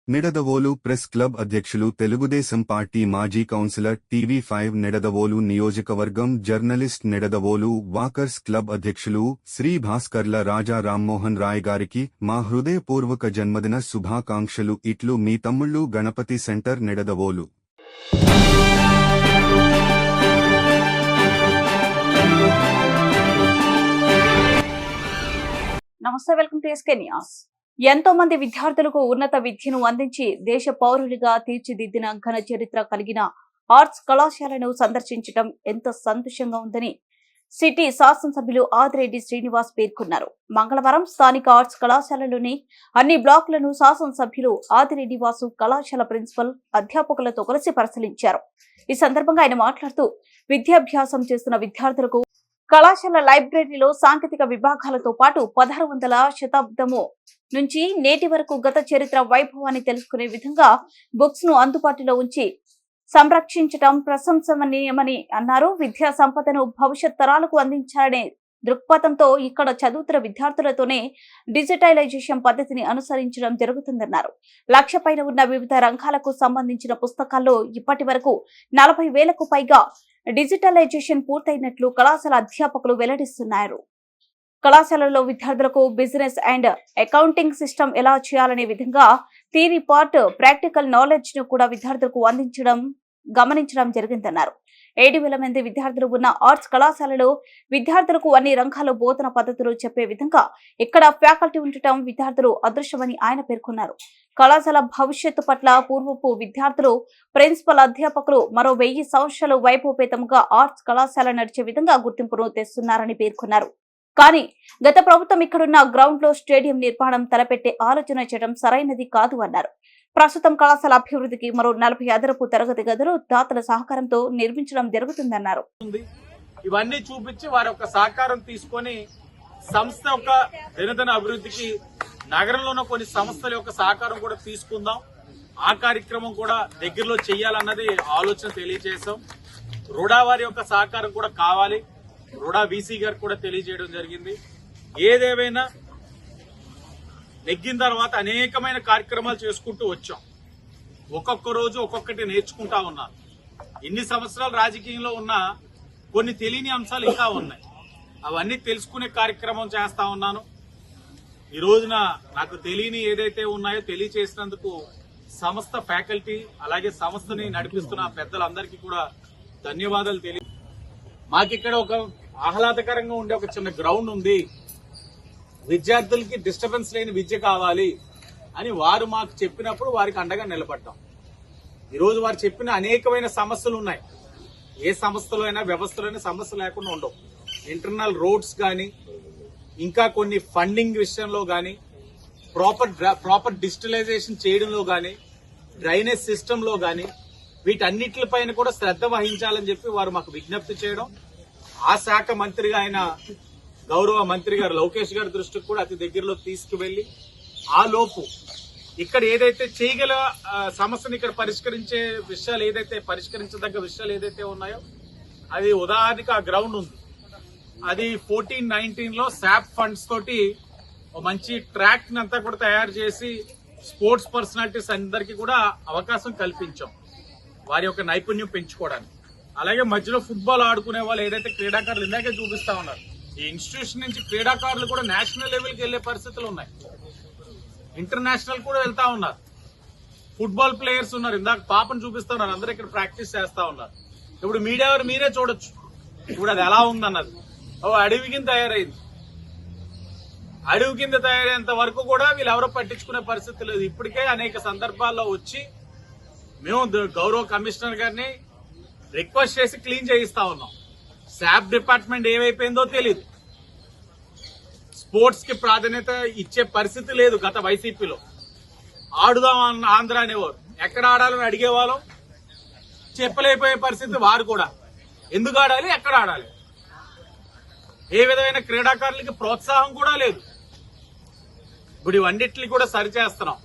Nidadavolu press club అధ్యక్షులు Telugu Desam party మాజీ councillor TV5 Nidadavolu నియోజకవర్గం జర్నలిస్ట్ నిడదవోలు వాకర్స్ క్లబ్ అధ్యక్షులు శ్రీ భాస్కర్ల రాజా రామ్మోహన్ రాయ్ గారికి మా హృదయపూర్వక జన్మదిన శుభాకాంక్షలు. ఇట్లు మీ తమ్ముళ్ళు గణపతి సెంటర్ నిడదవోలు. నమస్తే, వెల్కమ్ టు ఎస్కే న్యూస్. ఎంతో మంది విద్యార్థులకు ఉన్నత విద్యను అందించి దేశ పౌరులుగా తీర్చిదిద్దిన ఘన చరిత్ర కలిగిన ఆర్ట్స్ కళాశాలను సందర్శించడం ఎంతో సంతోషంగా ఉందని సిటీ శాసనసభ్యులు ఆదిరెడ్డి శ్రీనివాస్ పేర్కొన్నారు. మంగళవారం స్థానిక ఆర్ట్స్ కళాశాలలోని అన్ని బ్లాకులను శాసనసభ్యులు ఆదిరెడ్డి వాసు కళాశాల ప్రిన్సిపల్ అధ్యాపకులతో కలిసి పరిశీలించారు. ఈ సందర్భంగా ఆయన మాట్లాడుతూ విద్యాభ్యాసం చేస్తున్న విద్యార్థులకు కళాశాల లైబ్రరీలో సాంకేతిక విభాగాలతో పాటు 1600వ శతాబ్దము నుంచి నేటి వరకు గత చరిత్ర వైభవాన్ని తెలుసుకునే విధంగా బుక్స్ ను అందుబాటులో ఉంచి సంరక్షించడం ప్రశంసనీయమని అన్నారు. విద్యా సంపదను భవిష్యత్ తరాలకు అందించాలనే దృక్పథంతో ఇక్కడ చదువుతున్న విద్యార్థులతోనే డిజిటలైజేషన్ పద్ధతిని అనుసరించడం జరుగుతుందన్నారు. 1,00,000 పైన ఉన్న వివిధ రంగాలకు సంబంధించిన పుస్తకాల్లో ఇప్పటి వరకు 40,000కు పైగా డిజిటలైజేషన్ పూర్తయినట్లు కళాశాల అధ్యాపకులు వెల్లడిస్తున్నారు. కళాశాలలో విద్యార్థులకు బిజినెస్ అండ్ అకౌంటింగ్ సిస్టమ్ ఎలా చేయాలనే విధంగా థియరీ పార్ట్, ప్రాక్టికల్ నాలెడ్జ్ ను కూడా విద్యార్థులకు గమనించడం జరిగిందన్నారు. 7,000 మంది విద్యార్థులు ఉన్న ఆర్ట్స్ కళాశాలలో విద్యార్థులకు అన్ని రంగాల్లో బోధన పద్ధతులు చెప్పే విధంగా ఇక్కడ ఫ్యాకల్టీ ఉండటం విద్యార్థులు అదృష్టమని ఆయన పేర్కొన్నారు. కళాశాల భవిష్యత్తు పట్ల పూర్వపు విద్యార్థులు, ప్రిన్సిపల్ అధ్యాపకులు మరో 1000 సంవత్సరాలు వైభవపేతంగా ఆర్ట్స్ కళాశాల నడిచే విధంగా గుర్తింపును తెస్తున్నారని పేర్కొన్నారు. కానీ గత ప్రభుత్వం ఇక్కడున్న గ్రౌండ్ లో స్టేడియం నిర్మాణం తలపెట్టే ఆలోచన చేయడం సరైనది కాదు అన్నారు. ప్రస్తుతం కళాశాల అభివృద్ధికి మరో 40 అదనపు తరగతి గదులు దాతల సహకారంతో నిర్మించడం జరుగుతుందన్నారు. ఇవన్నీ చూపించి వారి యొక్క సహకారం తీసుకొని సంస్థ యొక్క దినదిన అభివృద్ధికి నగరంలో ఉన్న కొన్ని సంస్థల యొక్క సహకారం కూడా తీసుకుందాం. ఆ కార్యక్రమం కూడా దగ్గరలో చెయ్యాలన్నది ఆలోచన తెలియజేశాం. రుడా వారి యొక్క సహకారం కూడా కావాలి. రుడా వీసీ గారు కూడా తెలియజేయడం జరిగింది. ఏదేమైనా నెగ్గిన తర్వాత అనేకమైన కార్యక్రమాలు చేసుకుంటూ వచ్చాం. ఒక్కొక్క రోజు ఒక్కొక్కటి నేర్చుకుంటా ఉన్నాను. ఎన్ని సంవత్సరాలు రాజకీయంలో ఉన్నా కొన్ని తెలియని అంశాలు ఇంకా ఉన్నాయి. అవన్నీ తెలుసుకునే కార్యక్రమం చేస్తా ఉన్నాను. ఈ రోజున నాకు తెలియని ఏదైతే ఉన్నాయో తెలియచేసినందుకు సంస్థ ఫ్యాకల్టీ అలాగే సంస్థని నడిపిస్తున్న పెద్దలందరికీ కూడా ధన్యవాదాలు మాకిక్కడ ఒక ఆహ్లాదకరంగా ఉండే ఒక చిన్న గ్రౌండ్ ఉంది. విద్యార్థులకి డిస్టర్బెన్స్ లేని విద్య కావాలి అని వారు మాకు చెప్పినప్పుడు వారికి అండగా నిలబడ్డాం. ఈరోజు వారు చెప్పిన అనేకమైన సమస్యలు ఉన్నాయి. ఏ సంస్థలో అయినా వ్యవస్థలోనే సమస్య లేకుండా ఉండవు. ఇంటర్నల్ రోడ్స్ కానీ, ఇంకా కొన్ని ఫండింగ్ విషయంలో కానీ, ప్రాపర్ డిజిటలైజేషన్ చేయడంలో కానీ, డ్రైనేజ్ సిస్టంలో కానీ వీటన్నిటిపైన కూడా శ్రద్ధ వహించాలని చెప్పి వారు మాకు విజ్ఞప్తి చేయడం, ఆ శాఖ మంత్రిగా ఆయన గౌరవ మంత్రి గారు లోకేష్ గారి దృష్టికి కూడా అతి దగ్గరలో తీసుకువెళ్లి ఆ లోపు ఇక్కడ ఏదైతే చేయగల సమస్యను ఇక్కడ పరిష్కరించే విషయాలు ఏదైతే పరిష్కరించదగ్గ విషయాలు ఏదైతే ఉన్నాయో అది ఉదాహరణకి ఆ గ్రౌండ్ ఉంది. అది 14-19లో శాప్ ఫండ్స్ తోటి మంచి ట్రాక్ అంతా కూడా తయారు చేసి స్పోర్ట్స్ పర్సనాలిటీస్ అందరికీ కూడా అవకాశం కల్పించాం వారి యొక్క నైపుణ్యం పెంచుకోవడానికి. అలాగే మధ్యలో ఫుట్బాల్ ఆడుకునే వాళ్ళు ఏదైతే క్రీడాకారులు ఇందాకే చూపిస్తా ఉన్నారు. ఈ ఇన్స్టిట్యూషన్ నుంచి క్రీడాకారులు కూడా నేషనల్ లెవెల్కి వెళ్లే పరిస్థితులు ఉన్నాయి. ఇంటర్నేషనల్ కూడా వెళ్తా ఉన్నారు. ఫుట్బాల్ ప్లేయర్స్ ఉన్నారు. ఇందాక పాపను చూపిస్తా ఉన్నారు. అందరూ ఇక్కడ ప్రాక్టీస్ చేస్తా ఉన్నారు. ఇప్పుడు మీడియా మీరే చూడొచ్చు ఇప్పుడు అది ఎలా ఉందన్నది. అడవి కింద తయారైంది. అడవి కింద తయారయ్యేంత వరకు కూడా వీళ్ళు ఎవరో పట్టించుకునే పరిస్థితి లేదు. ఇప్పటికే అనేక సందర్భాల్లో వచ్చి మేము గౌరవ కమిషనర్ గారిని రిక్వెస్ట్ చేసి క్లీన్ చేయిస్తా ఉన్నాం. శాప్ డిపార్ట్మెంట్ ఏమైపోయిందో తెలియదు. స్పోర్ట్స్ కి ప్రాధాన్యత ఇచ్చే పరిస్థితి లేదు. గత వైసీపీలో ఆడుదాం ఆంధ్ర అనేవారు. ఎక్కడ ఆడాలని అడిగేవాళ్ళం, చెప్పలేకపోయే పరిస్థితి. వారు కూడా ఎందుకు ఆడాలి, ఎక్కడ ఆడాలి, ఏ విధమైన క్రీడాకారులకి ప్రోత్సాహం కూడా లేదు. ఇప్పుడు ఇవన్నిటిని కూడా సరిచేస్తున్నాం.